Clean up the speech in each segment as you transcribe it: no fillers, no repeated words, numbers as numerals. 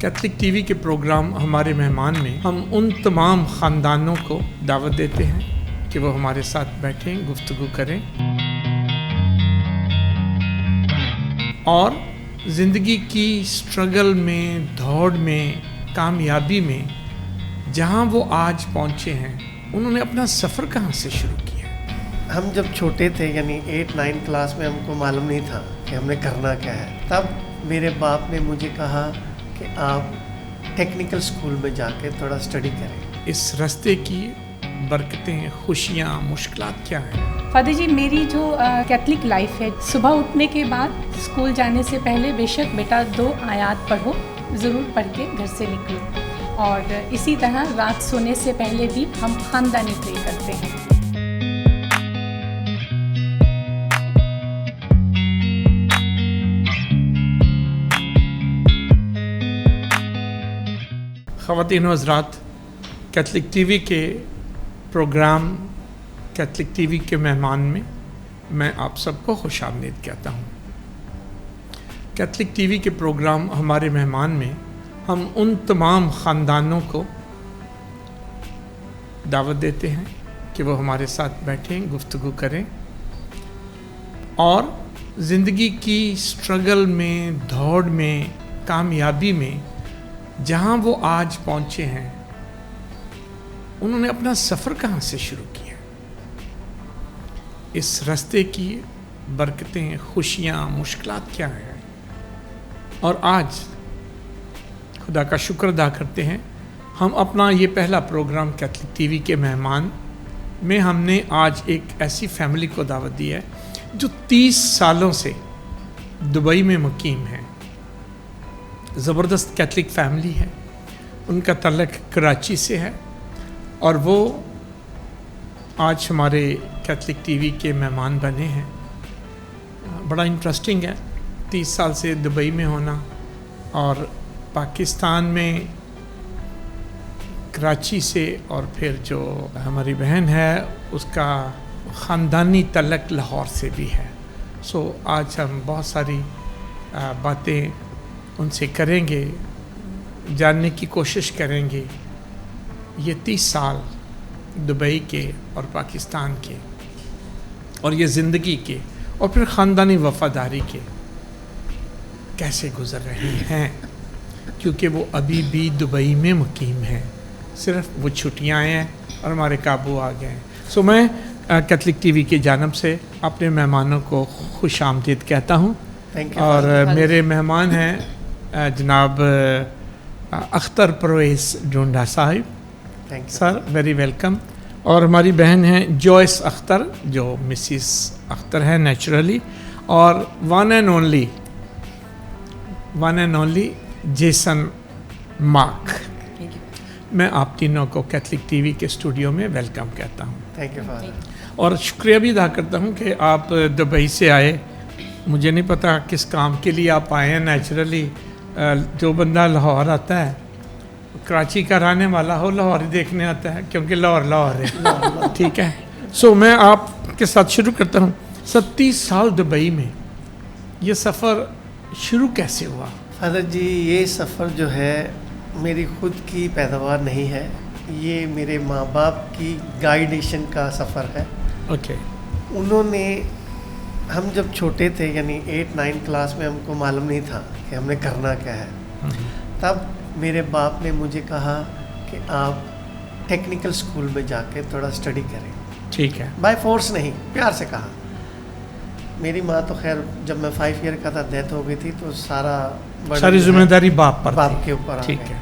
Catholic TV के programme हमारे मेहमान में हम उन तमाम ख़ानदानों को दावत देते हैं कि वो हमारे साथ बैठें, गुफ्तगू करें और ज़िंदगी की स्ट्रगल में, दौड़ में, कामयाबी में जहाँ वो आज पहुँचे हैं, उन्होंने अपना सफ़र कहाँ से शुरू किया। हम जब छोटे थे यानी 8-9 क्लास में हमको मालूम नहीं था कि हमने करना क्या है। तब मेरे बाप ने मुझे कहा कि आप टेक्निकल स्कूल में जाके थोड़ा स्टडी करें। इस रास्ते की बरकतें, खुशियाँ, मुश्किलात क्या हैं? फादर जी, मेरी जो कैथलिक लाइफ है, सुबह उठने के बाद स्कूल जाने से पहले बेशक बेटा 2 आयात पढ़ो, ज़रूर पढ़ के घर से निकलो। और इसी तरह रात सोने से पहले भी हम ख़ानदानी प्रे करते हैं। ख़वातीन व हज़रात, कैथलिक टीवी के प्रोग्राम कैथलिक टीवी के मेहमान में मैं आप सबको खुशामदीद कहता हूँ। कैथलिक टीवी के प्रोग्राम हमारे मेहमान में हम उन तमाम ख़ानदानों को दावत देते हैं कि वो हमारे साथ बैठें, गुफ्तगू करें और ज़िंदगी की स्ट्रगल में, दौड़ में, कामयाबी में जहाँ वो आज पहुँचे हैं, उन्होंने अपना सफ़र कहाँ से शुरू किया। इस रास्ते की बरकतें, खुशियाँ, मुश्किलात क्या हैं। और आज खुदा का शुक्र अदा करते हैं, हम अपना ये पहला प्रोग्राम कैथलिक टीवी के मेहमान में हमने आज एक ऐसी फैमिली को दावत दी है जो 30 सालों से दुबई में मुकीम है। ज़बरदस्त कैथलिक फैमिली है, उनका तल्लक कराची से है और वो आज हमारे कैथलिक टीवी के मेहमान बने हैं। बड़ा इंटरेस्टिंग है 30 साल से दुबई में होना और पाकिस्तान में कराची से, और फिर जो हमारी बहन है उसका ख़ानदानी तल्लक लाहौर से भी है। सो आज हम बहुत सारी बातें उनसे करेंगे, जानने की कोशिश करेंगे ये 30 साल दुबई के और पाकिस्तान के और ये ज़िंदगी के और फिर ख़ानदानी वफ़ादारी के कैसे गुज़र रहे हैं, क्योंकि वो अभी भी दुबई में मुकीम हैं। सिर्फ वो छुट्टियाँ हैं और हमारे काबू आ गए हैं। सो मैं कैथलिक टीवी की जानिब से अपने मेहमानों को खुश आमदीद कहता हूँ और मेरे मेहमान हैं जनाब अख्तर परवेज़ ढूंढा साहिब। Sir very welcome. और हमारी बहन हैं जॉयस अख्तर जो मिसिस अख्तर है नेचुरली, और one and only Jason mark. मैं आप तीनों को कैथलिक टीवी के स्टूडियो में वेलकम कहता हूँ। Thank you father. और शुक्रिया भी अदा करता हूँ कि आप दुबई से आए। मुझे नहीं पता किस काम के लिए आप आए हैं। नेचुरली जो बंदा लाहौर आता है, कराची का रहने वाला हो, लाहौर ही देखने आता है, क्योंकि लाहौर है। ठीक है। सो मैं आपके साथ शुरू करता हूँ। 30 साल दुबई में ये सफ़र शुरू कैसे हुआ? फादर जी, ये सफ़र जो है मेरी खुद की पैदावार नहीं है, ये मेरे माँ बाप की गाइडेशन का सफ़र है। ओके। उन्होंने, हम जब छोटे थे यानी 8-9 क्लास में हमको मालूम नहीं था कि हमने करना क्या है। तब मेरे बाप ने मुझे कहा कि आप टेक्निकल स्कूल में जाके थोड़ा स्टडी करें। ठीक है। बाय फोर्स नहीं, प्यार से कहा। मेरी माँ तो खैर जब मैं 5 ईयर का था डेथ हो गई थी, तो सारी जिम्मेदारी बाप के ऊपर। ठीक है।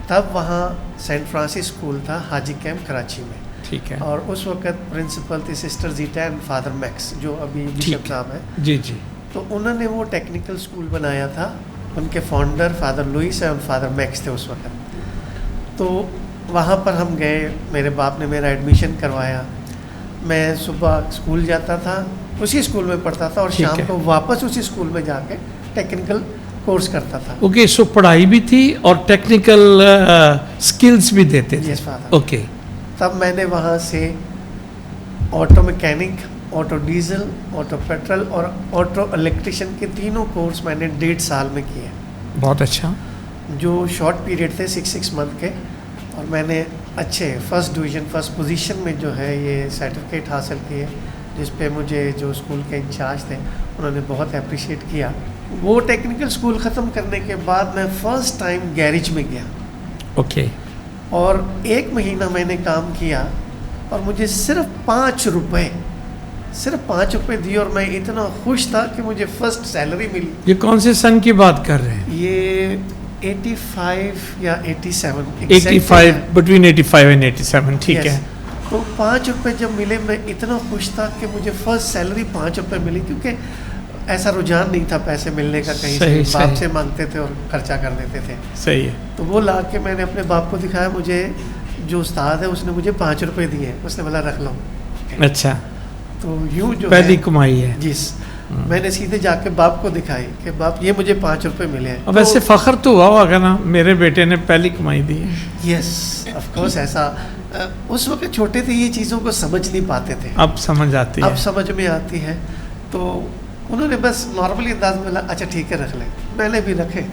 तब वहाँ सेंट फ्रांसिस स्कूल था हाजी कैंप कराची में। ठीक है। और उस वक्त प्रिंसिपल थी sister zeta and father max, जो अभी बिशप साहब है। जी जी। तो उन्होंने वो टेक्निकल स्कूल बनाया था। उनके फाउंडर फादर लुइस और फादर मैक्स थे उस वक्त। तो वहाँ पर हम गए, मेरे बाप ने मेरा एडमिशन करवाया। मैं सुबह स्कूल जाता था, उसी स्कूल में पढ़ता था, और शाम को वापस उसी स्कूल में जाके टेक्निकल कोर्स करता था। ओके। सो पढ़ाई भी थी और टेक्निकल स्किल्स भी देते थे। Yes father. ओके। तब मैंने वहाँ से auto mechanic, auto diesel, auto petrol और ऑटो इलेक्ट्रिशियन के तीनों कोर्स मैंने 1.5 साल में किए। बहुत अच्छा। जो शॉर्ट पीरियड थे 6 मंथ के, और मैंने अच्छे फर्स्ट डिवीज़न फर्स्ट पोजीशन में जो है ये सर्टिफिकेट हासिल किए, जिस पे मुझे जो स्कूल के इंचार्ज थे उन्होंने बहुत अप्रिशिएट किया। वो टेक्निकल स्कूल ख़त्म करने के बाद मैं फ़र्स्ट टाइम गैरेज में गया। ओके। और 1 महीना मैंने काम किया और मुझे सिर्फ 5 रुपये दिए, और मैं इतना खुश था कि मुझे फर्स्ट सैलरी मिली। ये कौन से सन की बात कर रहे हैं? ये 85 या 87, 85, बिटवीन 85 एंड 87, ठीक है। तो 5 रुपये जब मिले मैं इतना खुश था कि मुझे फर्स्ट सैलरी 5 रुपये मिली, क्योंकि ऐसा रुझान नहीं था पैसे मिलने का कहीं से, बाप से मांगते थे और खर्चा कर देते थे। सही है। तो वो ला के मैंने अपने बाप को दिखाया, मुझे जो उस्ताद है उसने मुझे 5 रुपये दिए, उसने बोला रख लो। अच्छा, तो यूँ जो पहली कमाई है। जिस मैंने सीधे जाके बाप को दिखाई कि बाप ये मुझे 5 रुपये मिले हैं। अब वैसे फख्र तो हुआ होगा ना, मेरे बेटे ने पहली कमाई दी है। Yes, of course. ऐसा उस वक्त छोटे थे, ये चीज़ों को समझ नहीं पाते थे। अब समझ आती है, अब समझ में आती है। तो उन्होंने बस नॉर्मली अंदाज में बोला अच्छा ठीक है रख ले। मैंने भी रखे,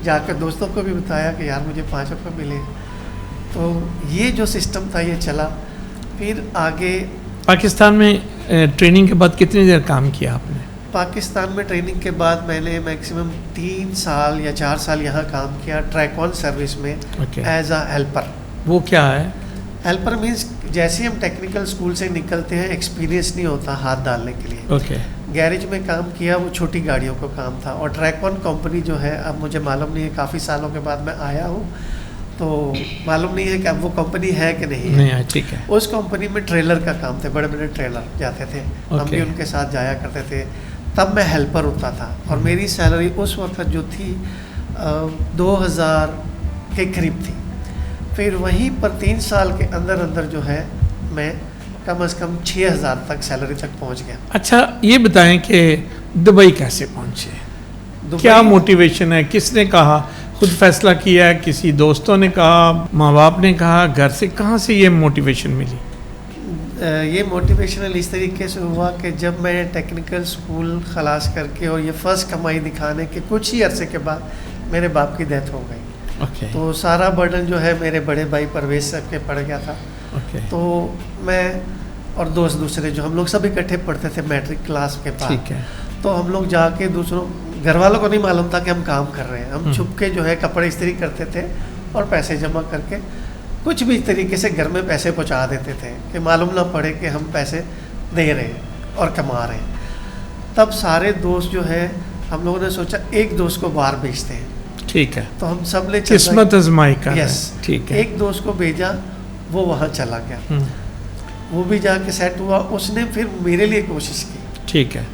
जाकर दोस्तों को भी बताया कि यार मुझे 5 रुपये मिले। तो ये जो सिस्टम था ये चला। फिर आगे पाकिस्तान में ट्रेनिंग के बाद कितनी देर काम किया आपने? पाकिस्तान में ट्रेनिंग के बाद मैंने मैक्सिमम 3 साल या 4 साल यहाँ काम किया ट्रैक ऑन सर्विस में एज अ हेल्पर। वो क्या है? हेल्पर मीन्स जैसे ही हम टेक्निकल स्कूल से निकलते हैं एक्सपीरियंस नहीं होता हाथ डालने के लिए। ओके। गैरेज में काम किया, वो छोटी गाड़ियों को काम था। और ट्रैक ऑन कंपनी जो है, अब मुझे मालूम नहीं है, काफ़ी सालों के बाद मैं आया हूँ तो मालूम नहीं है कि अब वो कंपनी है कि नहीं है। नहीं है, ठीक है। उस कंपनी में ट्रेलर का काम थे, बड़े बड़े ट्रेलर जाते थे, हम भी उनके साथ जाया करते थे। तब मैं हेल्पर होता था और मेरी सैलरी उस वक्त जो थी 2000 के करीब थी। फिर वहीं पर 3 साल के अंदर अंदर जो है मैं कम से कम 6000 तक सैलरी तक पहुंच गया। अच्छा, ये बताएं कि दुबई कैसे पहुंचे? क्या मोटिवेशन है? किसने कहा? खुद फैसला किया है, किसी दोस्तों ने कहा, माँ बाप ने कहा, घर से? कहाँ से ये मोटिवेशन मिली? ये मोटिवेशनल इस तरीके से हुआ कि जब मैं टेक्निकल स्कूल खलास करके और ये फ़र्स्ट कमाई दिखाने के कुछ ही अरसे के बाद मेरे बाप की डेथ हो गई। okay. तो सारा बर्डन जो है मेरे बड़े भाई परवेज साहब के पड़ गया था। okay. तो मैं और दोस्त दूसरे जो हम लोग सब इकट्ठे पढ़ते थे मैट्रिक क्लास के पास। ठीक है। तो हम लोग जाके दूसरों, घर वालों को नहीं मालूम था कि हम काम कर रहे हैं। हम छुप के जो है कपड़े इस्त्री करते थे और पैसे जमा करके कुछ भी तरीके से घर में पैसे पहुंचा देते थे कि मालूम ना पड़े कि हम पैसे दे रहे हैं और कमा रहे हैं। तब सारे दोस्त जो है हम लोगों ने सोचा एक दोस्त को बाहर भेजते हैं। ठीक है। तो हम सब ने किस्मत आजमाई का। यस, ठीक है। एक दोस्त को भेजा, वो वहाँ चला गया, वो भी जाके सेट हुआ। उसने फिर मेरे लिए कोशिश की। ठीक है।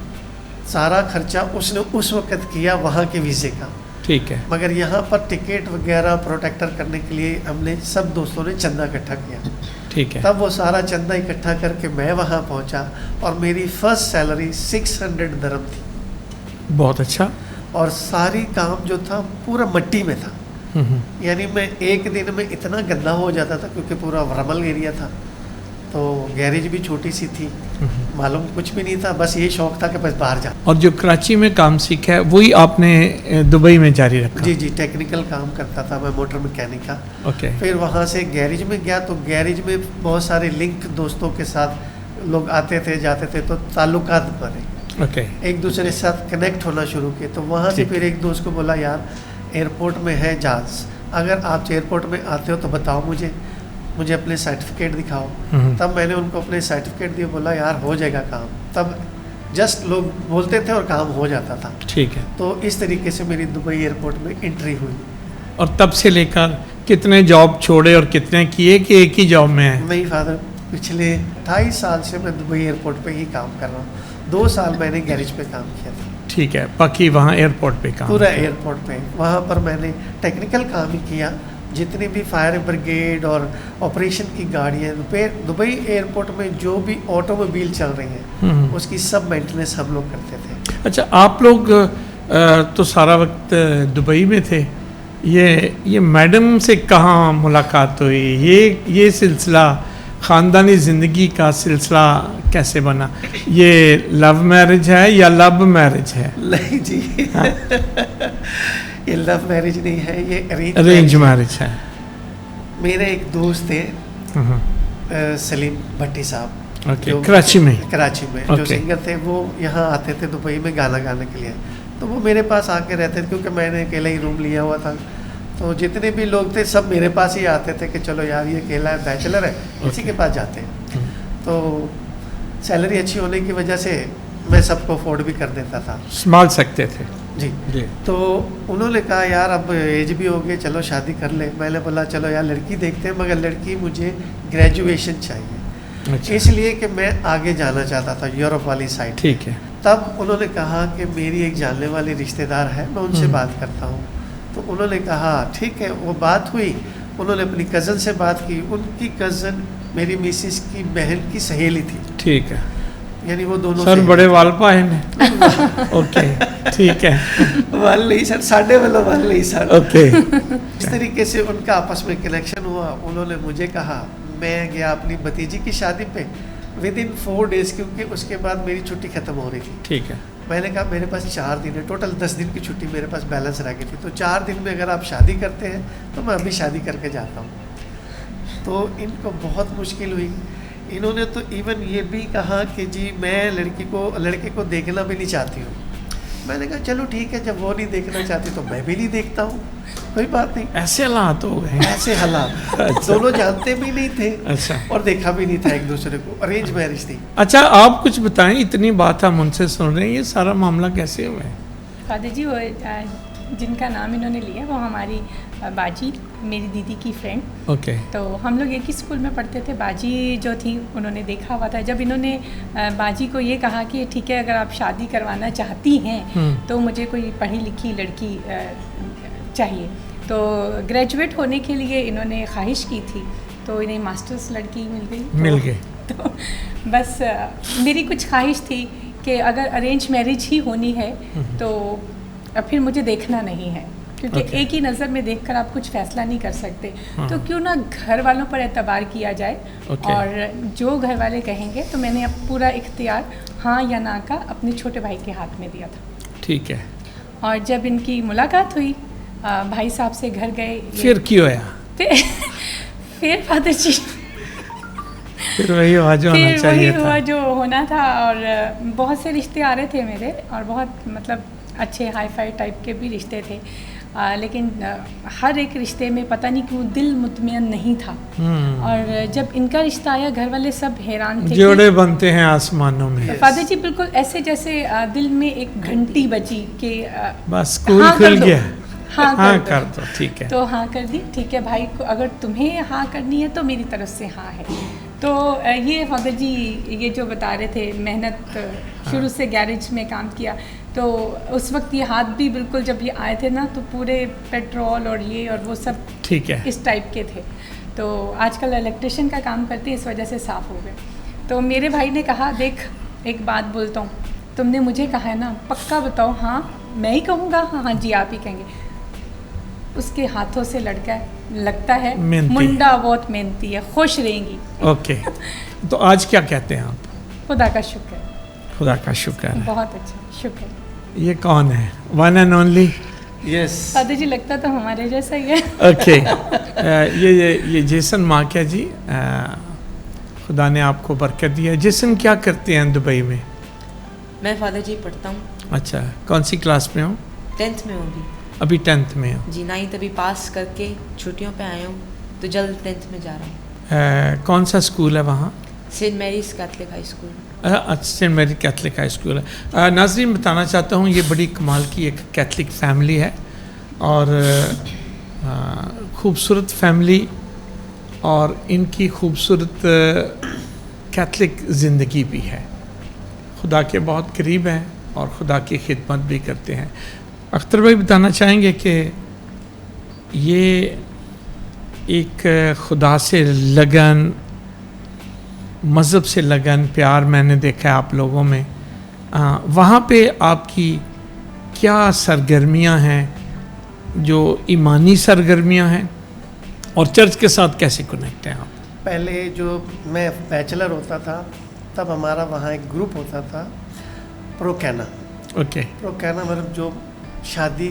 सारा खर्चा उसने उस वक्त किया वहाँ के वीज़े का। ठीक है। मगर यहाँ पर टिकट वगैरह प्रोटेक्टर करने के लिए हमने सब दोस्तों ने चंदा इकट्ठा किया। ठीक है। तब वो सारा चंदा इकट्ठा करके मैं वहाँ पहुँचा और मेरी फर्स्ट सैलरी 600 दरम थी। बहुत अच्छा। और सारी काम जो था पूरा मिट्टी में था। यानी मैं एक दिन में इतना गंदा हो जाता था क्योंकि पूरा रमल एरिया था। तो गैरेज भी छोटी सी थी, मालूम कुछ भी नहीं था, बस ये शौक था कि बस बाहर जा। और जो कराची में काम सीखा है वही आपने दुबई में जारी रखा? जी जी, टेक्निकल काम करता था मैं, मोटर मैकेनिक का। ओके। फिर वहाँ से गैरेज में गया तो गैरेज में बहुत सारे लिंक दोस्तों के साथ लोग आते थे जाते थे, तो ताल्लुकात बने। ओके। एक दूसरे के साथ कनेक्ट होना शुरू किए। तो वहाँ से फिर एक दोस्त को बोला यार एयरपोर्ट में है जहाज, अगर आप एयरपोर्ट में आते हो तो बताओ मुझे अपने सर्टिफिकेट दिखाओ। तब मैंने उनको अपने सर्टिफिकेट दिए, बोला यार हो जाएगा काम। तब जस्ट लोग बोलते थे और काम हो जाता था। ठीक है। तो इस तरीके से मेरी दुबई एयरपोर्ट में एंट्री हुई। और तब से लेकर कितने जॉब छोड़े और कितने किए कि एक ही जॉब में है? नहीं फादर, पिछले 28 साल से मैं दुबई एयरपोर्ट पे ही काम कर रहा हूँ। 2 साल मैंने गैरेज पे काम किया था। ठीक है। बाकी वहाँ एयरपोर्ट पे काम? पूरा एयरपोर्ट पे, वहाँ पर मैंने टेक्निकल काम ही किया। जितनी भी फायर ब्रिगेड और ऑपरेशन की गाड़ियाँ, दुबई एयरपोर्ट में जो भी ऑटोमोबाइल चल रही हैं उसकी सब मेंटेनेंस हम लोग करते थे। अच्छा, आप लोग तो सारा वक्त दुबई में थे, ये मैडम से कहाँ मुलाकात हुई? ये सिलसिला ख़ानदानी ज़िंदगी का सिलसिला कैसे बना? ये लव मैरिज है या लब मैरिज है? नहीं जी। हाँ। ये लव मैरिज नहीं है, ये अरेंज मैरिज है। मेरे एक दोस्त थे हम्म, सलीम भट्टी साहब, ओके, जो कराची में। जो ओके। सिंगर थे, वो यहाँ आते थे दुबई में गाना गाने के लिए। तो वो मेरे पास आके रहते थे, क्योंकि मैंने अकेला ही रूम लिया हुआ था। तो जितने भी लोग थे सब मेरे पास ही आते थे कि चलो यार ये अकेला है, बैचलर है, इसी के पास जाते हैं। तो सैलरी अच्छी होने की वजह से मैं सबको अफोर्ड भी कर देता था। संभाल सकते थे जी। जी। तो उन्होंने कहा यार अब एज भी हो गई, चलो शादी कर ले। मैंने बोला चलो यार लड़की देखते हैं, मगर लड़की मुझे ग्रेजुएशन चाहिए, अच्छा, इसलिए कि मैं आगे जाना चाहता था यूरोप वाली साइड। ठीक है। तब उन्होंने कहा कि मेरी एक जानने वाली रिश्तेदार है, मैं उनसे बात करता हूँ। तो उन्होंने कहा ठीक है, वो बात हुई। उन्होंने अपनी कज़न से बात की, उनकी कज़न मेरी मिसिस की बहन की सहेली थी, ठीक है। यानी वो दोनों सर सहेली। बड़े वाल पाए ने। ओके, ठीक है। वाल नहीं सर, साढ़े वालों वाल नहीं सर। ओके। इस तरीके से उनका आपस में कनेक्शन हुआ। उन्होंने मुझे कहा, मैं गया अपनी भतीजी की शादी पे विद इन 4 डेज, क्योंकि उसके बाद मेरी छुट्टी ख़त्म हो रही थी। ठीक है। मैंने कहा मेरे पास 4 दिन है, टोटल 10 दिन की छुट्टी मेरे पास बैलेंस रह गई थी। तो 4 दिन में अगर आप शादी करते हैं तो मैं अभी शादी करके जाता हूँ। तो इनको बहुत मुश्किल हुई। इन्होंने तो इवन ये भी कहा कि जी मैं लड़के को देखना भी नहीं चाहती हूँ। मैंने कहा चलो ठीक है, जब वो नहीं देखना चाहती तो मैं भी नहीं देखता हूँ, कोई बात नहीं। ऐसे हालात हो गए। ऐसे हालात। अच्छा। दोनों जानते भी नहीं थे, अच्छा। और देखा भी नहीं था एक दूसरे को। अरेंज मैरिज थी। अच्छा, आप कुछ बताएं, इतनी बात हम उनसे सुन रहे हैं, ये सारा मामला कैसे हुआ है? फादर जी, वो जिनका नाम इन्होंने लिया वो हमारी बाजी, मेरी दीदी की फ्रेंड। ओके। तो हम लोग एक ही स्कूल में पढ़ते थे। बाजी जो थी उन्होंने देखा हुआ था। जब इन्होंने बाजी को ये कहा कि ठीक है, अगर आप शादी करवाना चाहती हैं तो मुझे कोई पढ़ी लिखी लड़की चाहिए। तो ग्रेजुएट होने के लिए इन्होंने ख्वाहिश की थी, तो इन्हें मास्टर्स लड़की मिल गई। मिल गई। तो बस मेरी कुछ ख्वाहिश थी कि अगर अरेंज मैरिज ही होनी है तो फिर मुझे देखना नहीं है, क्योंकि Okay. एक ही नज़र में देखकर आप कुछ फैसला नहीं कर सकते। तो क्यों ना घर वालों पर एतबार किया जाए। Okay. और जो घर वाले कहेंगे, तो मैंने अब पूरा इख्तियार हाँ या ना का अपने छोटे भाई के हाथ में दिया था। ठीक है। और जब इनकी मुलाकात हुई, भाई साहब से घर गए। फिर क्यों आया? फिर फादर जी, फिर वही हुआ जो होना फिर वही चाहिए था। हुआ जो होना था। और बहुत से रिश्ते आ रहे थे मेरे, और बहुत मतलब अच्छे हाई फाई टाइप के भी रिश्ते थे। लेकिन हर एक रिश्ते में पता नहीं क्यों दिल मुतमईन नहीं था। और जब इनका रिश्ता आया, घर वाले सब हैरान थे। जोड़े बनते हैं आसमानों में। तो फादर जी बिल्कुल ऐसे जैसे दिल में एक घंटी बजी कि बस स्कूल हाँ खुल कर दो, गया। हाँ हाँ कर कर दो। दो, ठीक है। तो हाँ कर दी। ठीक है भाई, को अगर तुम्हें हाँ करनी है तो मेरी तरफ से हाँ है। तो ये फादर जी ये जो बता रहे थे, मेहनत शुरू से गैरेज में काम किया। तो उस वक्त ये हाथ भी बिल्कुल, जब ये आए थे ना, तो पूरे पेट्रोल और ये और वो सब ठीक है। इस टाइप के थे। तो आजकल इलेक्ट्रिशियन का काम करते हैं, इस वजह से साफ़ हो गए। तो मेरे भाई ने कहा, देख एक बात बोलता हूँ, तुमने मुझे कहा है ना, पक्का बताओ हाँ मैं ही कहूँगा? हाँ हाँ जी आप ही कहेंगे। उसके हाथों से लड़का है, लगता है मुंडा बहुत मेहनती है, खुश रहेंगी। ओके। तो आज क्या कहते हैं आप? खुदा का शुक्र है। खुदा का शुक्र है। बहुत अच्छा शुक्र है। ये कौन है? One and only? यस। दादा जी लगता तो हमारे जैसा ही है। ओके। ये जेसन माकिया जी, खुदा ने आपको बरकत दी है। जेसन क्या करते हैं दुबई में? मैं फादर जी पढ़ता हूँ। अच्छा, कौन सी क्लास में हो? 10th में हूँ अभी 10th में हो जी। 9th अभी पास करके छुट्टियों पे आया हूँ, तो जल्द 10th में जा रहा हूँ। कौन सा स्कूल है वहाँ? Saint Mary's Catholic High School. Saint Mary Catholic High School है। नाज़रीन बताना चाहता हूँ, ये बड़ी कमाल की एक कैथलिक फैमिली है, और खूबसूरत फैमिली, और इनकी खूबसूरत कैथलिक ज़िंदगी भी है। खुदा के बहुत करीब हैं और खुदा की खिदमत भी करते हैं। अख्तर भाई बताना चाहेंगे कि ये एक खुदा से लगन, मज़हब से लगन, प्यार मैंने देखा है आप लोगों में। वहाँ पे आपकी क्या सरगर्मियाँ हैं, जो ईमानी सरगर्मियाँ हैं, और चर्च के साथ कैसे कनेक्ट हैं आप? पहले जो मैं बैचलर होता था तब हमारा वहाँ एक ग्रुप होता था, प्रोकैना। ओके। प्रोकैना मतलब जो शादी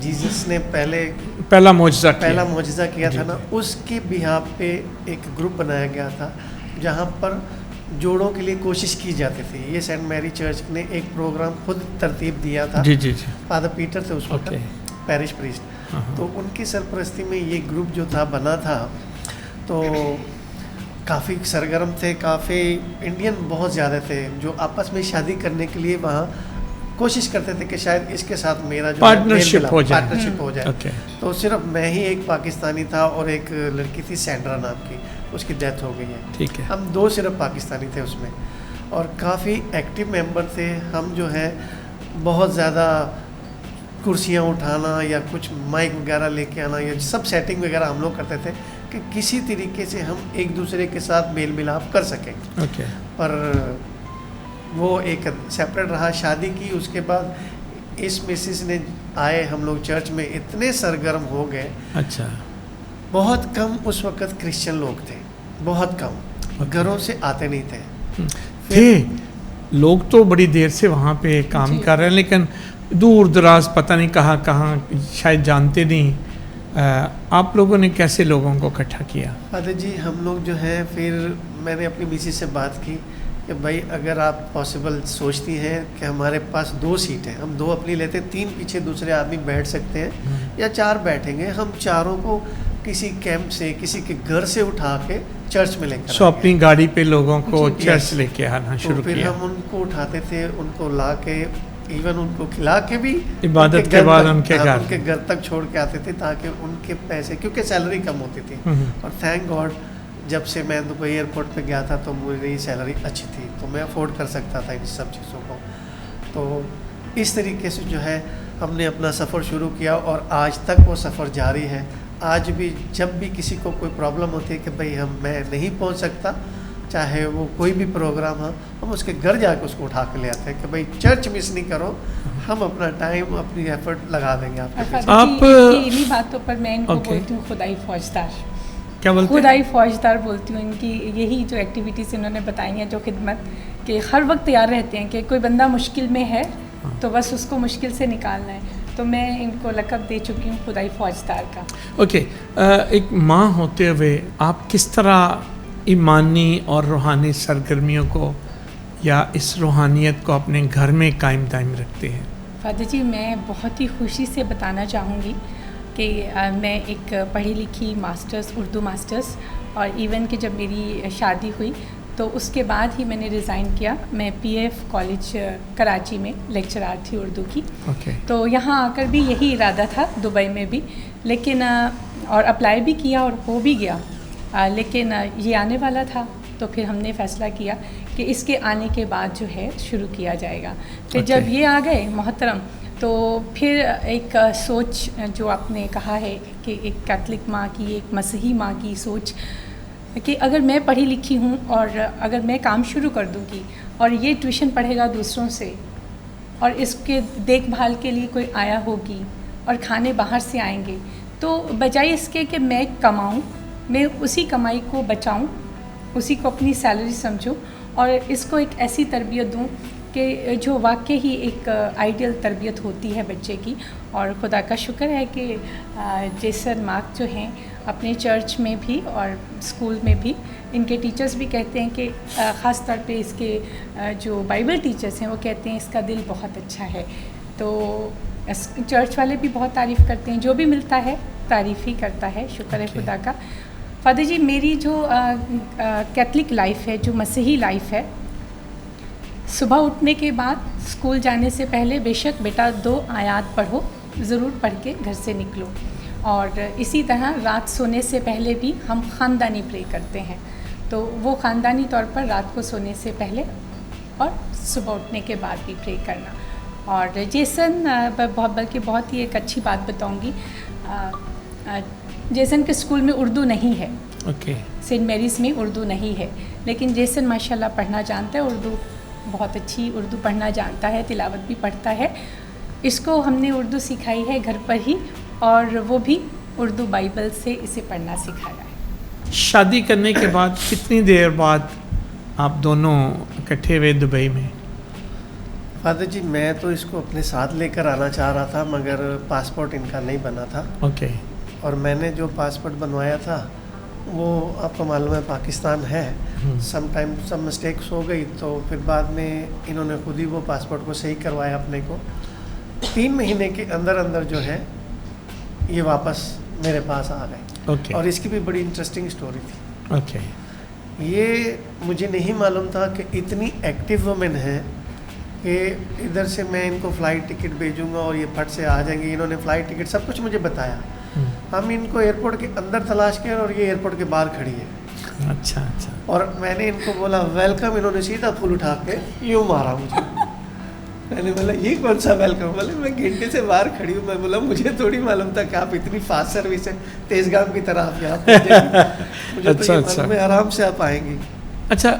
जीसस ने पहला मोजज़ा किया था ना, उसके बिहाफ पे एक ग्रुप बनाया गया था जहाँ पर जोड़ों के लिए कोशिश की जाती थी। ये सेंट मैरी चर्च ने एक प्रोग्राम खुद तरतीब दिया था। जी। फादर पीटर थे उस वक्त पैरिश प्रीस्ट, तो उनकी सरपरस्ती में ये ग्रुप जो था बना था। तो काफ़ी सरगर्म थे, काफ़ी इंडियन बहुत ज़्यादा थे जो आपस में शादी करने के लिए वहाँ कोशिश करते थे कि शायद इसके साथ मेरा जो पार्टनरशिप हो जाए। Okay. तो सिर्फ मैं ही एक पाकिस्तानी था और एक लड़की थी सैंड्रा नाम की, उसकी डेथ हो गई है। ठीक है। हम 2 सिर्फ पाकिस्तानी थे उसमें और काफ़ी एक्टिव मेंबर थे हम। जो है बहुत ज़्यादा कुर्सियाँ उठाना या कुछ माइक वगैरह लेके आना, ये सब सेटिंग वगैरह हम लोग करते थे कि किसी तरीके से हम एक दूसरे के साथ मेल मिलाप कर सकें। पर वो एक सेपरेट रहा। शादी की उसके बाद इस मिसिस ने आए, हम लोग चर्च में इतने सरगर्म हो गए। अच्छा। बहुत कम उस वक़्त क्रिश्चियन लोग थे, बहुत कम, घरों से आते नहीं थे। लोग तो बड़ी देर से वहाँ पे काम कर रहे हैं, लेकिन दूर दराज पता नहीं कहाँ शायद जानते नहीं। आप लोगों ने कैसे लोगों को इकट्ठा किया? फादर जी, हम लोग जो है फिर मैंने अपनी मिसिस से बात की कि भाई अगर आप पॉसिबल सोचती हैं कि हमारे पास 2 सीटें, हम 2 अपनी लेते हैं, 3 पीछे दूसरे आदमी बैठ सकते हैं या 4 बैठेंगे, हम चारों को किसी कैंप से, किसी के घर से उठा के चर्च में लेकर अपनी गाड़ी पे लोगों को चर्च लेके आना शुरू किया। फिर हम उनको उठाते थे, उनको ला के, इवन उनको खिला के भी इबादत के बाद उनके घर तक छोड़ के आते थे, ताकि उनके पैसे, क्योंकि सैलरी कम होती थी। और थैंक गॉड जब से मैं दुबई एयरपोर्ट पे गया था तो मेरी सैलरी अच्छी थी, तो मैं अफोर्ड कर सकता था इन सब चीज़ों को। तो इस तरीके से जो है हमने अपना सफ़र शुरू किया और आज तक वो सफ़र जारी है। आज भी जब भी किसी को कोई प्रॉब्लम होती है कि भाई मैं नहीं पहुंच सकता, चाहे वो कोई भी प्रोग्राम हो, हम उसके घर जाकर उसको उठा के ले आते हैं कि भाई चर्च मिस नहीं करो, हम अपना टाइम, अपनी एफर्ट लगा देंगे आप इन्हीं बातों पर मैं इनको बोलती हूँ खुदाई फौजदार। क्या बोलते हैं? खुदाई फौजदार बोलती हूँ। इनकी यही जो एक्टिविटीज़ इन्होंने बताई हैं, जो खिदमत के हर वक्त तैयार रहते हैं कि कोई बंदा मुश्किल में है तो बस उसको मुश्किल से निकालना है, तो मैं इनको लक़ब दे चुकी हूँ खुदाई फौजदार का। ओके, एक माँ होते हुए आप किस तरह ईमानी और रूहानी सरगर्मियों को या इस रूहानियत को अपने घर में कायम दायम रखते हैं? फादर जी, मैं बहुत ही खुशी से बताना चाहूँगी कि मैं एक पढ़ी लिखी मास्टर्स, उर्दू मास्टर्स, और इवन कि जब मेरी शादी हुई तो उसके बाद ही मैंने रिज़ाइन किया। मैं पीएफ कॉलेज कराची में लेक्चरार थी उर्दू की। तो यहाँ आकर भी यही इरादा था, दुबई में भी, लेकिन और अप्लाई भी किया और हो भी गया, लेकिन ये आने वाला था तो फिर हमने फ़ैसला किया कि इसके आने के बाद जो है शुरू किया जाएगा। फिर जब ये आ गए मोहतरम, तो फिर एक सोच जो आपने कहा है कि एक कैथलिक माँ की, एक मसीही माँ की सोच कि अगर मैं पढ़ी लिखी हूँ और अगर मैं काम शुरू कर दूँगी और ये ट्यूशन पढ़ेगा दूसरों से और इसके देखभाल के लिए कोई आया होगी और खाने बाहर से आएंगे, तो बजाय इसके कि मैं कमाऊँ, मैं उसी कमाई को बचाऊँ, उसी को अपनी सैलरी समझूँ और इसको एक ऐसी तरबियत दूँ कि जो वाकई ही एक आइडियल तरबियत होती है बच्चे की। और खुदा का शुक्र है कि जेसन मार्क जो हैं अपने चर्च में भी और स्कूल में भी, इनके टीचर्स भी कहते हैं कि ख़ास तौर पे इसके जो बाइबल टीचर्स हैं वो कहते हैं इसका दिल बहुत अच्छा है। तो चर्च वाले भी बहुत तारीफ़ करते हैं, जो भी मिलता है तारीफ़ ही करता है, शुक्र है खुदा का। फादर जी, मेरी जो कैथलिक लाइफ है, जो मसीही लाइफ है, सुबह उठने के बाद स्कूल जाने से पहले बेशक बेटा 2 आयात पढ़ो, ज़रूर पढ़ के घर से निकलो। और इसी तरह रात सोने से पहले भी हम ख़ानदानी प्रे करते हैं, तो वो ख़ानदानी तौर पर रात को सोने से पहले और सुबह उठने के बाद भी प्रे करना। और जेसन बल्कि बहुत ही एक अच्छी बात बताऊंगी, जेसन के स्कूल में उर्दू नहीं है। सेंट मैरीज़ में उर्दू नहीं है, लेकिन जेसन माशाल्लाह पढ़ना जानता है, उर्दू बहुत अच्छी उर्दू पढ़ना जानता है, तिलावत भी पढ़ता है। इसको हमने उर्दू सिखाई है घर पर ही, और वो भी उर्दू बाइबल से इसे पढ़ना सिखाया है। शादी करने के बाद कितनी देर बाद आप दोनों इकट्ठे हुए दुबई में? फादर जी, मैं तो इसको अपने साथ लेकर आना चाह रहा था, मगर पासपोर्ट इनका नहीं बना था। ओके। और मैंने जो पासपोर्ट बनवाया था वो आपको मालूम है पाकिस्तान है। सम टाइम सब मिस्टेक्स हो गई, तो फिर बाद में इन्होंने खुद ही वो पासपोर्ट को सही करवाया अपने को। 3 महीने के अंदर अंदर जो है ये वापस मेरे पास आ गए। ओके। और इसकी भी बड़ी इंटरेस्टिंग स्टोरी थी। ओके। ये मुझे नहीं मालूम था कि इतनी एक्टिव वुमेन है कि इधर से मैं इनको फ़्लाइट टिकट भेजूंगा और ये फट से आ जाएंगे। इन्होंने फ़्लाइट टिकट सब कुछ मुझे बताया। हम इनको एयरपोर्ट के अंदर तलाश किया और ये एयरपोर्ट के बाहर खड़ी है। अच्छा अच्छा। और मैंने इनको बोला वेलकम, इन्होंने सीधा फूल उठा के यूँ मारा मुझे। मैंने बोला ये कौन सा वेलकम? बोले मैं घंटे से बाहर खड़ी हूँ। मैं बोला मुझे थोड़ी मालूम था कि आप इतनी फास्ट सर्विस है तेजगाम की तरह आप यहाँ पहुँचेंगी। मुझे अच्छा, तो ये अच्छा। मालूम है आराम से आप आएंगी। अच्छा,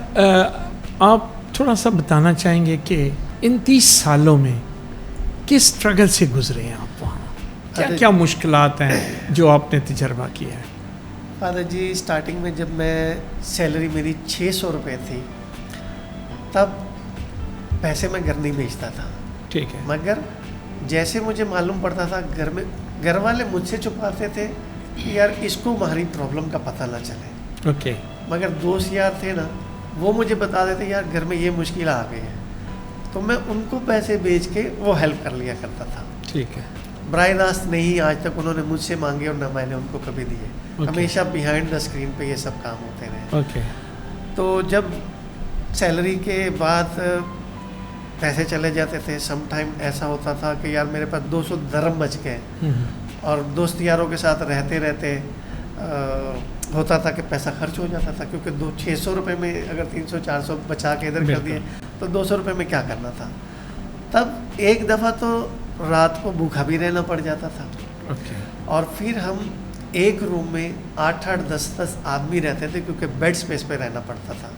आप थोड़ा सा बताना चाहेंगे कि इन 30 सालों में किस स्ट्रगल से गुजरे हैं आप वहाँ? क्या अरे- क्या मुश्किलात हैं जो आपने तजर्बा किया है? फादर जी, स्टार्टिंग में जब मैं सैलरी मेरी 600 रुपये थी, तब पैसे मैं घर नहीं भेजता था। ठीक है। मगर जैसे मुझे मालूम पड़ता था घर वाले मुझसे छुपाते थे कि यार इसको हमारी प्रॉब्लम का पता ना चले। ओके। मगर दोस्त यार थे ना, वो मुझे बता देते यार घर में ये मुश्किल आ गई है, तो मैं उनको पैसे भेज के वो हेल्प कर लिया करता था। ठीक है। बराह रास्त नहीं आज तक उन्होंने मुझसे मांगे और ना मैंने उनको कभी दिए। हमेशा बिहाइंड द स्क्रीन पे ये सब काम होते रहे। ओके। तो जब सैलरी के बाद पैसे चले जाते थे, सम टाइम ऐसा होता था कि यार मेरे पास 200 दरम बच गए और दोस्त यारों के साथ रहते रहते होता था कि पैसा खर्च हो जाता था, क्योंकि 600 रुपये में अगर 300-400 बचा के इधर कर दिए तो 200 रुपये में क्या करना था। तब एक दफ़ा तो रात को भूखा भी रहना पड़ जाता था। ओके। और फिर हम एक रूम में 8-8, 10-10 आदमी रहते थे, क्योंकि बेड स्पेस पे रहना पड़ता था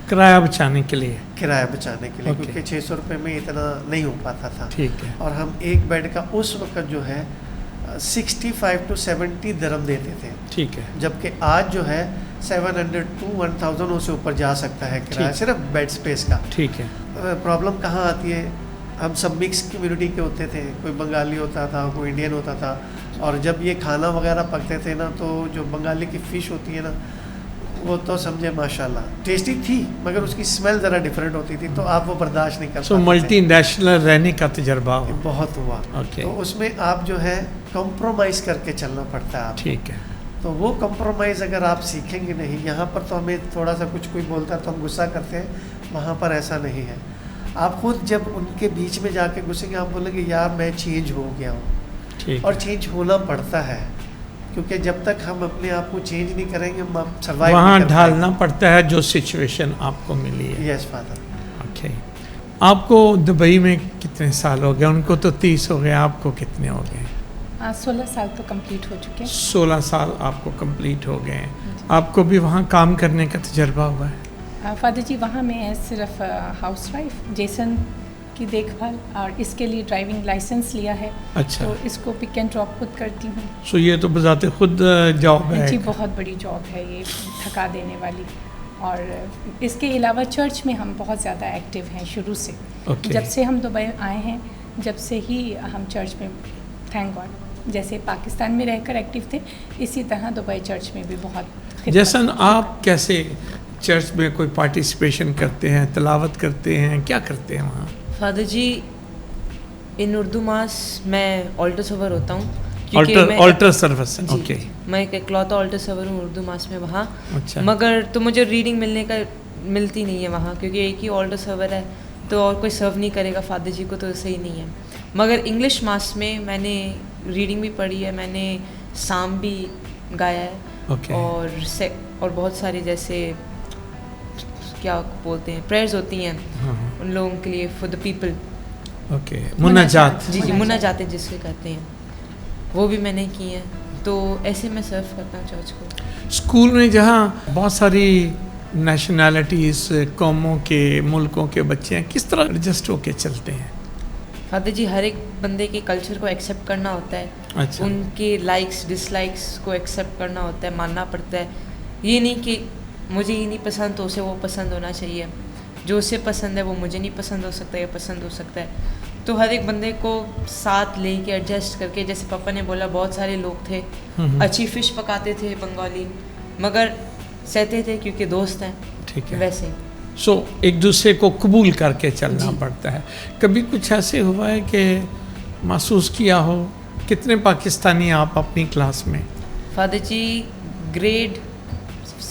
किराया बचाने के लिए। किराया बचाने के लिए। Okay. क्योंकि 600 रुपये में इतना नहीं हो पाता था। ठीक है। और हम एक बेड का उस वक्त जो है 65 to 70 दरम देते थे, ठीक है। जबकि आज जो है 700 to 1000 से ऊपर जा सकता है किराया, ठीक। सिर्फ बेड स्पेस का। ठीक है। प्रॉब्लम कहाँ आती है, हम सब मिक्स कम्युनिटी के होते थे, कोई बंगाली होता था, कोई इंडियन होता था। और जब ये खाना वगैरह पकते थे ना, तो जो बंगाली की फ़िश होती है ना, वो तो समझे माशाल्लाह टेस्टी थी, मगर उसकी स्मेल ज़रा डिफरेंट होती थी, तो आप वो बर्दाश्त नहीं कर सो पाते थे। मल्टीनेशनल रहने का तजर्बा हो। बहुत हुआ। Okay. तो उसमें आप जो है कॉम्प्रोमाइज़ करके चलना पड़ता है आपको। ठीक है। तो वो कॉम्प्रोमाइज़ अगर आप सीखेंगे नहीं, यहाँ पर तो हमें थोड़ा सा कुछ कोई बोलता है तो हम गुस्सा करते हैं, वहाँ पर ऐसा नहीं है। आप खुद जब उनके बीच में जाके घुसेंगे, आप बोलेंगे यार मैं चेंज हो गया हूँ। ठीक और है। चेंज होना पड़ता है, क्योंकि जब तक हम अपने आप को चेंज नहीं करेंगे हम सर्वाइव वहाँ ढालना पड़ता है जो सिचुएशन आपको मिली है। Yes father. ओके। आपको दुबई में कितने साल हो गए? उनको तो 30 हो गए, आपको कितने हो गए? 16 साल तो कंप्लीट हो चुके हैं। 16 साल आपको कंप्लीट हो गए हैं। आपको भी वहाँ काम करने का तजर्बा हुआ है? फादर जी, वहाँ मैं सिर्फ हाउसवाइफ, जेसन की देखभाल, और इसके लिए ड्राइविंग लाइसेंस लिया है। अच्छा। तो इसको पिक एंड ड्रॉप खुद करती हूँ। सो ये तो बजाते खुद जॉब है। जी, बहुत बड़ी जॉब है ये, थका देने वाली। और इसके अलावा चर्च में हम बहुत ज़्यादा एक्टिव हैं शुरू से। ओके। जब से हम दुबई आए हैं, जब से ही हम चर्च में, थैंक गॉड, जैसे पाकिस्तान में रहकर एक्टिव थे, इसी तरह दुबई चर्च में भी बहुत खिदमत जैसन की। आप कैसे चर्च में कोई पार्टिसिपेशन करते हैं, तलावत करते हैं, क्या करते हैं वहाँ? फादर जी, इन उर्दू मास मैं ऑल्टर सर्वर होता हूँ, क्योंकि मैं ऑल्टर सर्विस। जी, ओके। मैं एक इकलौता ऑल्टर सर्वर हूँ उर्दू मास में वहाँ। अच्छा। मगर तो मुझे रीडिंग मिलती नहीं है वहाँ, क्योंकि एक ही ऑल्टर सर्वर है, तो और कोई सर्व नहीं करेगा फादर जी को, तो सही नहीं है। मगर इंग्लिश मास में मैंने रीडिंग भी पढ़ी है, मैंने साम भी गाया है। ओके। और बहुत सारे जैसे क्या बोलते हैं, प्रेयर्स होती हैं हाँ। उन लोगों के लिए, फॉर द पीपल। ओके। मुनाजात। जी जी, मुनाजात जिससे कहते हैं, वो भी मैंने की हैं। तो ऐसे मैं सर्व करता हूँ चर्च को। स्कूल में जहाँ बहुत सारी नेशनैलिटीज़, कौमों के, मुल्कों के बच्चे हैं, किस तरह एडजस्ट होके चलते हैं? फादर जी, हर एक बंदे के कल्चर को एक्सेप्ट करना होता है। अच्छा। उनके लाइक्स डिसलाइक्स को एक्सेप्ट करना होता है, मानना पड़ता है। ये नहीं कि मुझे ये नहीं पसंद तो उसे वो पसंद होना चाहिए। जो उसे पसंद है वो मुझे नहीं पसंद हो सकता, या पसंद हो सकता है। तो हर एक बंदे को साथ लेके एडजस्ट करके, जैसे पापा ने बोला बहुत सारे लोग थे, अच्छी फिश पकाते थे बंगाली, मगर सहते थे क्योंकि दोस्त हैं। ठीक है। वैसे सो एक दूसरे को कबूल करके चलना जी। पड़ता है। कभी कुछ ऐसे हुआ है कि महसूस किया हो? कितने पाकिस्तानी आप अपनी क्लास में? फादर जी ग्रेड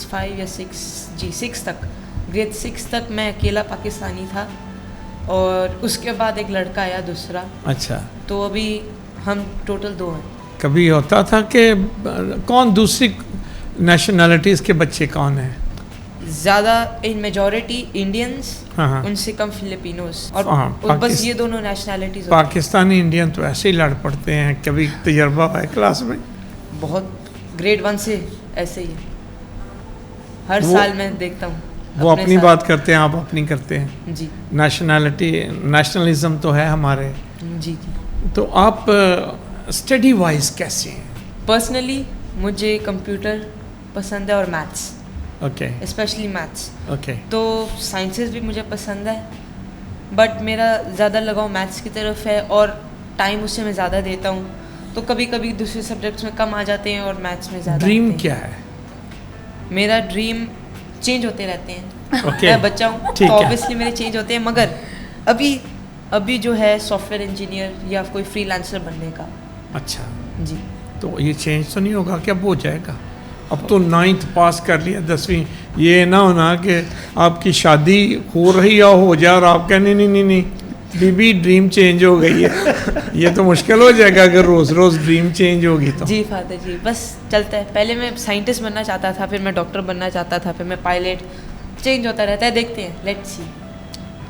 5 या 6 जी 6 तक, ग्रेड 6 तक मैं अकेला पाकिस्तानी था, और उसके बाद एक लड़का आया दूसरा, अच्छा। तो अभी हम टोटल 2 हैं। कभी होता था कि कौन दूसरी नेशनैलिटीज़ के बच्चे कौन हैं? ज़्यादा इन मेजॉरिटी इंडियंस, हाँ। उनसे कम फिलिपिनोस, और हाँ, बस ये दोनों नेशनैलिटीज़। पाकिस्तानी इंडियन तो ऐसे ही लड़ पड़ते हैं। कभी तजर्बा है क्लास में? बहुत ग्रेड 1 से ऐसे ही हर साल मैं देखता हूँ। वो अपनी बात करते हैं, आप अपनी करते हैं। जी नेशनैलिटी, नेशनलिज्म तो है हमारे। जी जी। तो आप स्टडी वाइज कैसे हैं? पर्सनली मुझे कंप्यूटर पसंद है और maths, okay specially maths. Okay. तो साइंसेस भी मुझे पसंद है, बट मेरा ज़्यादा लगाव मैथ्स की तरफ है, और टाइम उससे मैं ज़्यादा देता हूँ। तो कभी कभी दूसरे सब्जेक्ट्स में कम आ जाते हैं और मैथ्स में ज़्यादा। ड्रीम क्या है? मेरा ड्रीम चेंज होते रहते हैं। ओके। मैं बच्चा हूँ ठीक तो है। ऑब्वियसली मेरे चेंज होते हैं, मगर अभी जो है सॉफ्टवेयर इंजीनियर या कोई फ्रीलांसर बनने का। अच्छा, जी। तो ये चेंज तो नहीं होगा कि अब हो जाएगा? अब तो 9th पास कर लिया, 10वीं, ये ना होना कि आपकी शादी हो रही या हो जाए और आप कहने नहीं बीबी ड्रीम चेंज हो गई है। ये तो मुश्किल हो जाएगा अगर रोज़ रोज़ ड्रीम चेंज होगी तो। जी फादर जी, बस चलता है। पहले मैं साइंटिस्ट बनना चाहता था, फिर मैं डॉक्टर बनना चाहता था, फिर मैं पायलट, चेंज होता रहता है। देखते हैं, लेट्स सी,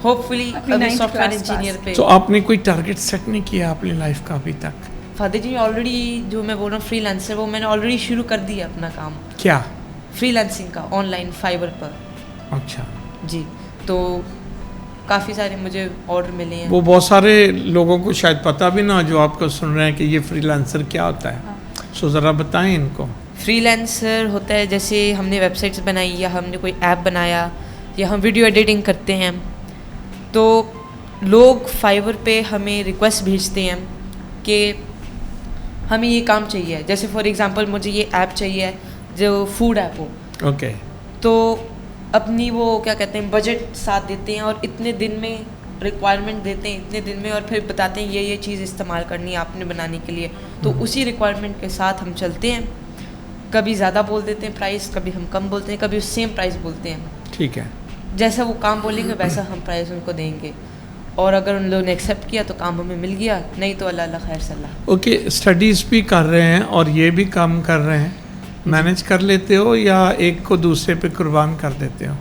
होपफुली अभी सॉफ्टवेयर इंजीनियर पे। तो आपने कोई टारगेट सेट नहीं किया अपनी लाइफ का अभी तक? फादर जी ऑलरेडी जो मैं बोल रहा हूँ फ्रीलांसर, वो मैंने ऑलरेडी शुरू कर दिया अपना काम। क्या? फ्रीलांसिंग का, ऑनलाइन फाइबर पर। अच्छा जी। तो काफ़ी सारे मुझे ऑर्डर मिले हैं। वो बहुत सारे लोगों को शायद पता भी ना जो आपको सुन रहे हैं कि ये फ्रीलांसर क्या होता है। सो ज़रा बताएं इनको। फ्रीलांसर होता है जैसे हमने वेबसाइट्स बनाई, या हमने कोई ऐप बनाया, या हम वीडियो एडिटिंग करते हैं, तो लोग फाइवर पे हमें रिक्वेस्ट भेजते हैं कि हमें ये काम चाहिए। जैसे फॉर एग्जांपल मुझे ये ऐप चाहिए जो फूड ऐप हो। ओके। तो अपनी वो क्या कहते हैं बजट साथ देते हैं, और इतने दिन में रिक्वायरमेंट देते हैं, इतने दिन में, और फिर बताते हैं ये चीज़ इस्तेमाल करनी है आपने बनाने के लिए। तो उसी रिक्वायरमेंट के साथ हम चलते हैं। कभी ज़्यादा बोल देते हैं प्राइस, कभी हम कम बोलते हैं, कभी सेम प्राइस बोलते हैं। ठीक है। जैसा वो काम बोलेंगे वैसा हम प्राइस उनको देंगे, और अगर उन लोगों ने एक्सेप्ट किया तो काम हमें मिल गया, नहीं तो अल्लाह खैर सलाह। ओके। स्टडीज़ भी कर रहे हैं और ये भी काम कर रहे हैं, मैनेज कर लेते हो या एक को दूसरे पे कुर्बान कर देते हो?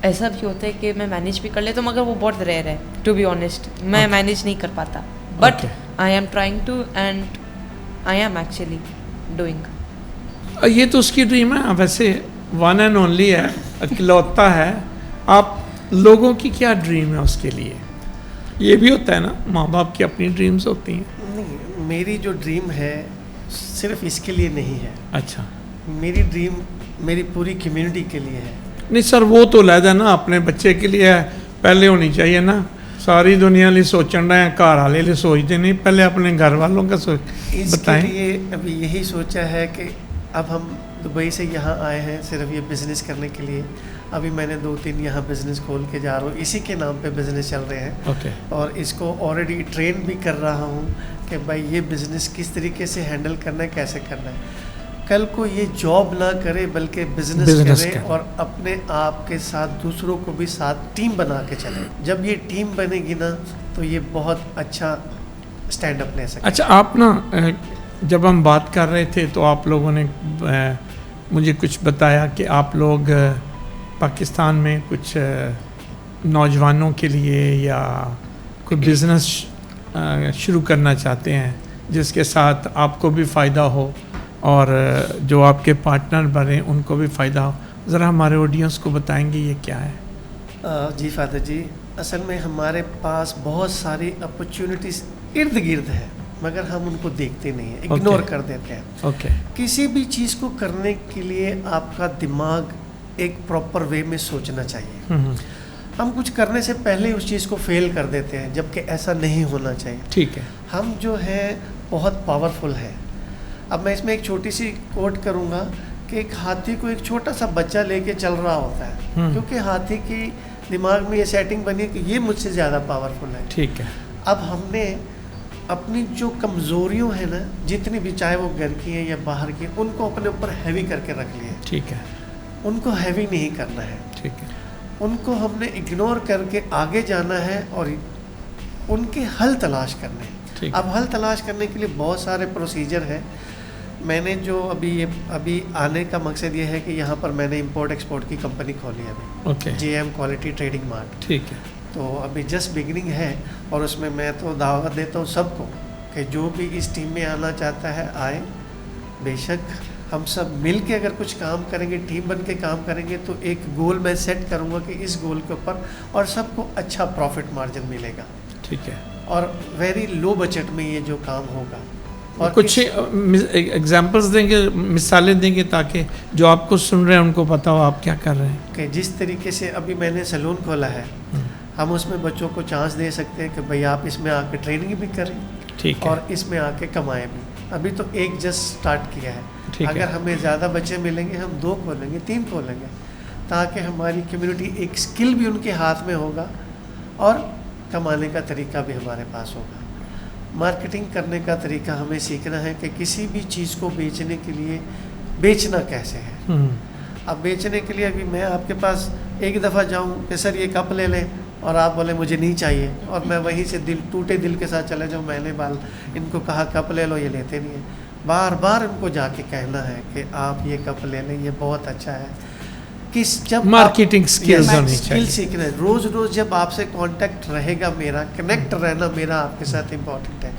ऐसा भी होता है कि मैं मैनेज भी कर लेता हूँ, मगर वो बहुत रेयर है, टू बी ऑनेस्ट। मैं मैनेज नहीं कर पाता, but I am trying to, and I am actually doing. ये तो उसकी ड्रीम है वैसे, वन एंड ओनली है, इकलौता है। आप लोगों की क्या ड्रीम है उसके लिए? ये भी होता है ना, माँ बाप की अपनी ड्रीम्स होती हैं। नहीं, मेरी जो ड्रीम है सिर्फ इसके लिए नहीं है। अच्छा। मेरी ड्रीम मेरी पूरी कम्युनिटी के लिए है। नहीं सर, वो तो लैदा ना अपने बच्चे के लिए है, पहले होनी चाहिए ना। सारी दुनिया लिए सोचन रहे हैं, घर वाले लिए सोचते नहीं, पहले अपने घर वालों का सोच। इसके बताएं। लिए अभी यही सोचा है कि अब हम दुबई से यहाँ आए हैं सिर्फ ये बिज़नेस करने के लिए। अभी मैंने 2-3 यहाँ बिज़नेस खोल के जा रहा हूँ, इसी के नाम पे बिज़नेस चल रहे हैं। ओके। और इसको ऑलरेडी ट्रेन भी कर रहा हूँ कि भाई ये बिज़नेस किस तरीके से हैंडल करना है, कैसे करना है। कल को ये जॉब ना करे बल्कि बिजनेस करे, और अपने आप के साथ दूसरों को भी साथ टीम बना के चले। जब ये टीम बनेगी ना तो ये बहुत अच्छा स्टैंड अप ले सकते। अच्छा, आप ना जब हम बात कर रहे थे तो आप लोगों ने मुझे कुछ बताया कि आप लोग पाकिस्तान में कुछ नौजवानों के लिए या कोई बिज़नेस शुरू करना चाहते हैं जिसके साथ आपको भी फ़ायदा हो और जो आपके पार्टनर बने उनको भी फ़ायदा हो। ज़रा हमारे ऑडियंस को बताएंगे ये क्या है? जी फादर जी, असल में हमारे पास बहुत सारी अपॉर्चुनिटीज़ इर्द गिर्द है, मगर हम उनको देखते नहीं हैं, इग्नोर कर देते हैं। ओके। किसी भी चीज़ को करने के लिए आपका दिमाग एक प्रॉपर वे में सोचना चाहिए। हम कुछ करने से पहले ही उस चीज़ को फेल कर देते हैं, जबकि ऐसा नहीं होना चाहिए। ठीक है। हम जो है बहुत पावरफुल है। अब मैं इसमें एक छोटी सी कोट करूँगा कि एक हाथी को एक छोटा सा बच्चा लेके चल रहा होता है, क्योंकि हाथी की दिमाग में ये सेटिंग बनी है कि ये मुझसे ज़्यादा पावरफुल है। ठीक है। अब हमने अपनी जो कमज़ोरियों हैं ना, जितनी भी, चाहे वो घर की हैं या बाहर की, उनको अपने ऊपर हैवी करके रख लिया। ठीक है। उनको हैवी नहीं करना है। ठीक है। उनको हमने इग्नोर करके आगे जाना है और उनके हल तलाश करने हैं। अब हल तलाश करने के लिए बहुत सारे प्रोसीजर हैं। मैंने जो अभी आने का मकसद ये है कि यहाँ पर मैंने इंपोर्ट एक्सपोर्ट की कंपनी खोली है अभी। Okay. JM quality trading mart. ठीक है। तो अभी जस्ट बिगिनिंग है और उसमें मैं तो दावत देता हूँ सबको कि जो भी इस टीम में आना चाहता है आए। बेशक हम सब मिल के अगर कुछ काम करेंगे, टीम बन के काम करेंगे, तो एक गोल मैं सेट करूँगा कि इस गोल के ऊपर और सबको अच्छा प्रॉफिट मार्जिन मिलेगा। ठीक है। और वेरी लो बजट में ये जो काम होगा। और कुछ एग्जांपल्स देंगे, मिसालें देंगे, ताकि जो आपको सुन रहे हैं उनको पता हो आप क्या कर रहे हैं। कि जिस तरीके से अभी मैंने सैलून खोला है, हम उसमें बच्चों को चांस दे सकते हैं कि भाई आप इसमें आके ट्रेनिंग भी करें। ठीक है। और इसमें आके कमाएं भी। अभी तो एक जस्ट स्टार्ट किया है। अगर हमें ज़्यादा बच्चे मिलेंगे हम 2 खोलेंगे, 3 खोलेंगे, ताकि हमारी कम्युनिटी एक स्किल भी उनके हाथ में होगा और कमाने का तरीका भी हमारे पास होगा। मार्केटिंग करने का तरीका हमें सीखना है कि किसी भी चीज़ को बेचने के लिए बेचना कैसे है। अब बेचने के लिए अभी मैं आपके पास एक दफ़ा जाऊं कि सर ये कप ले लें और आप बोले मुझे नहीं चाहिए, और मैं वहीं से टूटे दिल के साथ चले जाऊँ, मैंने इनको कहा कप ले लो, ये लेते नहीं है। बार बार इनको जाके कहना है कि आप ये कप ले लें, ये बहुत अच्छा है। जब मार्केटिंग स्किल्स होनी चाहिए, स्किल सीखना है। रोज़ रोज़ जब आपसे कांटेक्ट रहेगा, मेरा कनेक्ट रहना मेरा आपके साथ इम्पॉर्टेंट है।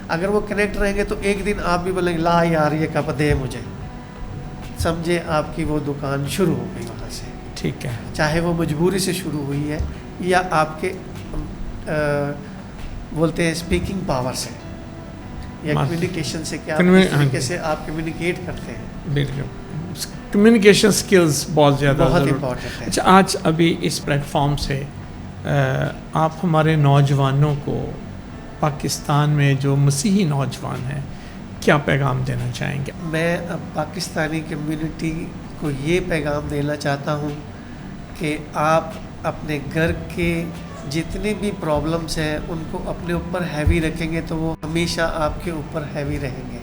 अगर वो कनेक्ट रहेंगे तो एक दिन आप भी बोलेंगे ला यार ये कप दे मुझे, समझे आपकी वो दुकान शुरू हो गई वहाँ से। ठीक है। चाहे वो मजबूरी से शुरू हुई है या आपके बोलते हैं स्पीकिंग पावर से या कम्युनिकेशन से, क्या किस तरीके से आप कम्युनिकेट करते हैं। बिल्कुल, कम्युनिकेशन स्किल्स बहुत इम्पोर्टेंट है। अच्छा, आज अभी इस प्लेटफॉर्म से आप हमारे नौजवानों को, पाकिस्तान में जो मसीही नौजवान हैं, क्या पैगाम देना चाहेंगे? मैं अब पाकिस्तानी कम्युनिटी को ये पैगाम देना चाहता हूँ कि आप अपने घर के जितने भी प्रॉब्लम्स हैं उनको अपने ऊपर हैवी रखेंगे तो वो हमेशा आपके ऊपर हैवी रहेंगे।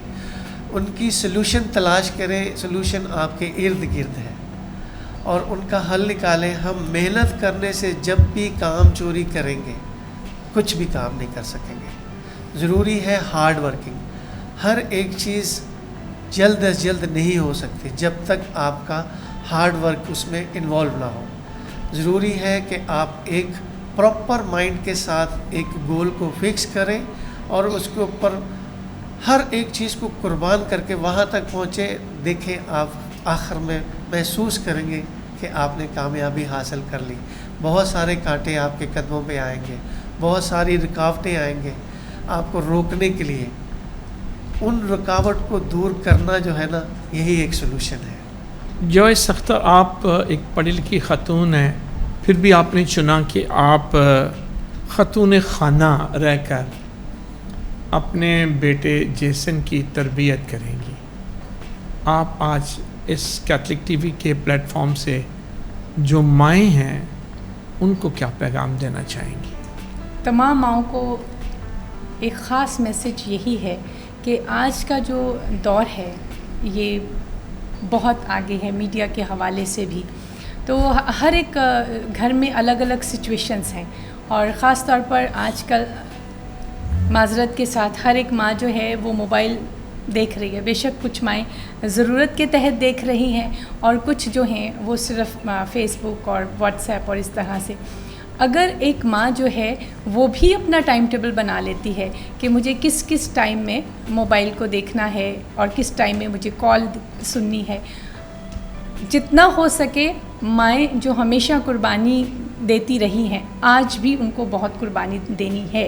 उनकी सलूशन तलाश करें, सलूशन आपके इर्द गिर्द है और उनका हल निकालें। हम मेहनत करने से जब भी काम चोरी करेंगे कुछ भी काम नहीं कर सकेंगे। ज़रूरी है हार्ड वर्किंग। हर एक चीज़ जल्द अज जल्द नहीं हो सकती जब तक आपका हार्ड वर्क उसमें इन्वॉल्व ना हो। ज़रूरी है कि आप एक प्रॉपर माइंड के साथ एक गोल को फिक्स करें और उसके ऊपर हर एक चीज़ को कुर्बान करके वहाँ तक पहुँचे। देखें आप आखिर में महसूस करेंगे कि आपने कामयाबी हासिल कर ली। बहुत सारे कांटे आपके कदमों पे आएंगे, बहुत सारी रुकावटें आएंगे आपको रोकने के लिए। उन रुकावट को दूर करना जो है ना, यही एक सलूशन है। जॉयस अख्तर, आप एक पढ़ी लिखी ख़तून हैं, फिर भी आपने चुना कि आप ख़तून खाना रहकर अपने बेटे जेसन की तरबियत करेंगी। आप आज इस कैथलिक टीवी के प्लेटफॉर्म से जो माएँ हैं उनको क्या पैगाम देना चाहेंगी? तमाम माँओं को एक ख़ास मैसेज यही है कि आज का जो दौर है ये बहुत आगे है मीडिया के हवाले से भी। तो हर एक घर में अलग अलग सिचुएशंस हैं और ख़ास तौर पर आजकल माजरत के साथ हर एक माँ जो है वो मोबाइल देख रही है। बेशक कुछ माएँ ज़रूरत के तहत देख रही हैं और कुछ जो हैं वो सिर्फ फेसबुक और व्हाट्सएप और इस तरह से। अगर एक माँ जो है वो भी अपना टाइम टेबल बना लेती है कि मुझे किस किस टाइम में मोबाइल को देखना है और किस टाइम में मुझे कॉल सुननी है, जितना हो सके माएँ जो हमेशा कुर्बानी देती रही हैं आज भी उनको बहुत कुर्बानी देनी है।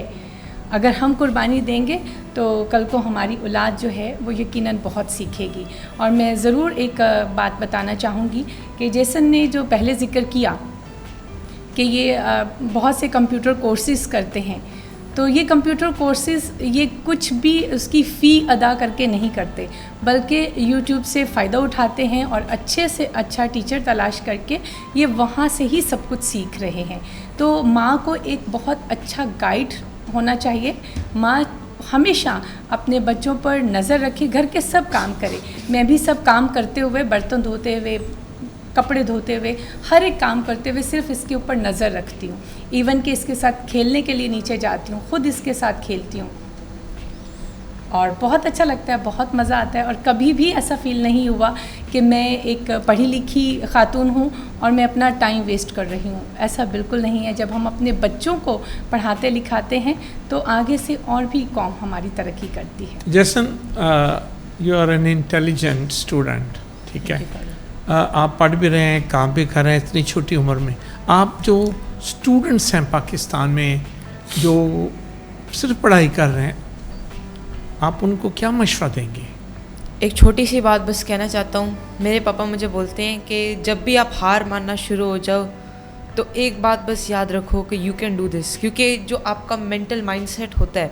अगर हम कुर्बानी देंगे तो कल को हमारी औलाद जो है वो यकीनन बहुत सीखेगी। और मैं ज़रूर एक बात बताना चाहूँगी कि जेसन ने जो पहले ज़िक्र किया कि ये बहुत से कंप्यूटर कोर्सेज करते हैं। तो ये कंप्यूटर कोर्सेज ये कुछ भी उसकी फ़ी अदा करके नहीं करते, बल्कि यूट्यूब से फ़ायदा उठाते हैं और अच्छे से अच्छा टीचर तलाश करके ये वहाँ से ही सब कुछ सीख रहे हैं। तो माँ को एक बहुत अच्छा गाइड होना चाहिए। माँ हमेशा अपने बच्चों पर नज़र रखे, घर के सब काम करे। मैं भी सब काम करते हुए, बर्तन धोते हुए, कपड़े धोते हुए, हर एक काम करते हुए सिर्फ इसके ऊपर नज़र रखती हूँ। इवन कि इसके साथ खेलने के लिए नीचे जाती हूँ, खुद इसके साथ खेलती हूँ और बहुत अच्छा लगता है, बहुत मज़ा आता है। और कभी भी ऐसा फ़ील नहीं हुआ कि मैं एक पढ़ी लिखी खातून हूँ और मैं अपना टाइम वेस्ट कर रही हूँ, ऐसा बिल्कुल नहीं है। जब हम अपने बच्चों को पढ़ाते लिखाते हैं तो आगे से और भी कौम हमारी तरक्की करती है। Jason you are an intelligent student, ठीक है, आप पढ़ भी रहे हैं, काम भी कर रहे हैं इतनी छोटी उम्र में। आप जो स्टूडेंट्स हैं पाकिस्तान में जो सिर्फ पढ़ाई कर रहे हैं, आप उनको क्या मशवरा देंगे? एक छोटी सी बात बस कहना चाहता हूँ। मेरे पापा मुझे बोलते हैं कि जब भी आप हार मानना शुरू हो जाओ तो एक बात बस याद रखो कि यू कैन डू दिस, क्योंकि जो आपका मेंटल माइंडसेट होता है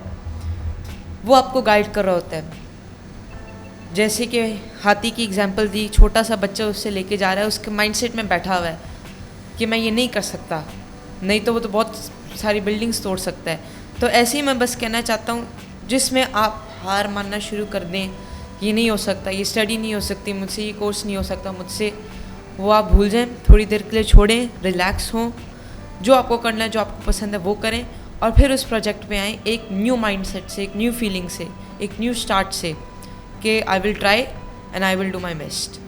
वो आपको गाइड कर रहा होता है। जैसे कि हाथी की एग्जांपल दी, छोटा सा बच्चा उससे लेके जा रहा है, उसके माइंडसेट में बैठा हुआ है कि मैं ये नहीं कर सकता, नहीं तो वो तो बहुत सारी बिल्डिंग्स तोड़ सकता है। तो ऐसे ही मैं बस कहना चाहता हूँ, जिसमें आप हार मानना शुरू कर दें, ये नहीं हो सकता, ये स्टडी नहीं हो सकती मुझसे, ये कोर्स नहीं हो सकता मुझसे, वो आप भूल जाएं, थोड़ी देर के लिए छोड़ें, रिलैक्स हों, जो आपको करना है, जो आपको पसंद है वो करें और फिर उस प्रोजेक्ट में आएँ एक न्यू माइंडसेट से, एक न्यू फीलिंग से, एक न्यू स्टार्ट से कि I will try and I will do my best.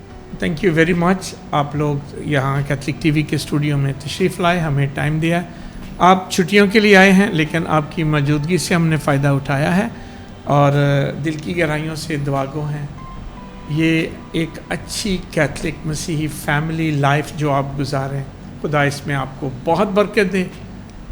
Thank you very much. आप लोग यहाँ कैथलिक टीवी के स्टूडियो में तशरीफ़ लाए, हमें टाइम दिया। आप छुट्टियों के लिए आए हैं लेकिन आपकी मौजूदगी से हमने फ़ायदा उठाया है और दिल की गहराइयों से दुआगो हैं। ये एक अच्छी कैथलिक मसीही फैमिली लाइफ जो आप गुजारें, खुदा इसमें आपको बहुत बरकत दे,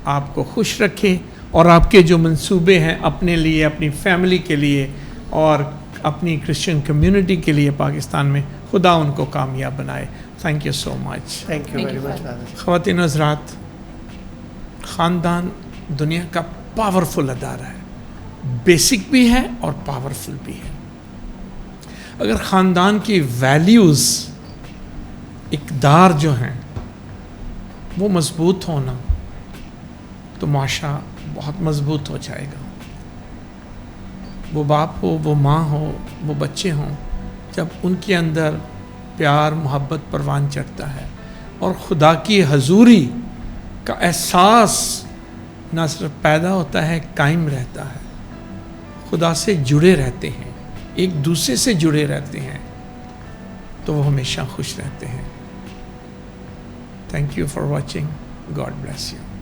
आपको खुश रखे और आपके जो मंसूबे हैं अपने लिए, अपनी फैमिली के लिए और अपनी क्रिश्चियन कम्युनिटी के लिए पाकिस्तान में, खुदा उनको कामयाब बनाए। Thank you so much. Thank you very much. ख़वातीन हज़रात, ख़ानदान दुनिया का पावरफुल अदारा है, बेसिक भी है और पावरफुल भी है। अगर ख़ानदान की वैल्यूज़, इक़दार जो हैं वो मज़बूत होना तो माशा बहुत मज़बूत हो जाएगा। वो बाप हो, वो माँ हो, वो बच्चे हों, जब उनके अंदर प्यार मोहब्बत परवान चढ़ता है और ख़ुदा की हजूरी का एहसास न सिर्फ पैदा होता है, कायम रहता है, खुदा से जुड़े रहते हैं, एक दूसरे से जुड़े रहते हैं, तो वो हमेशा खुश रहते हैं। Thank you for watching. God bless you.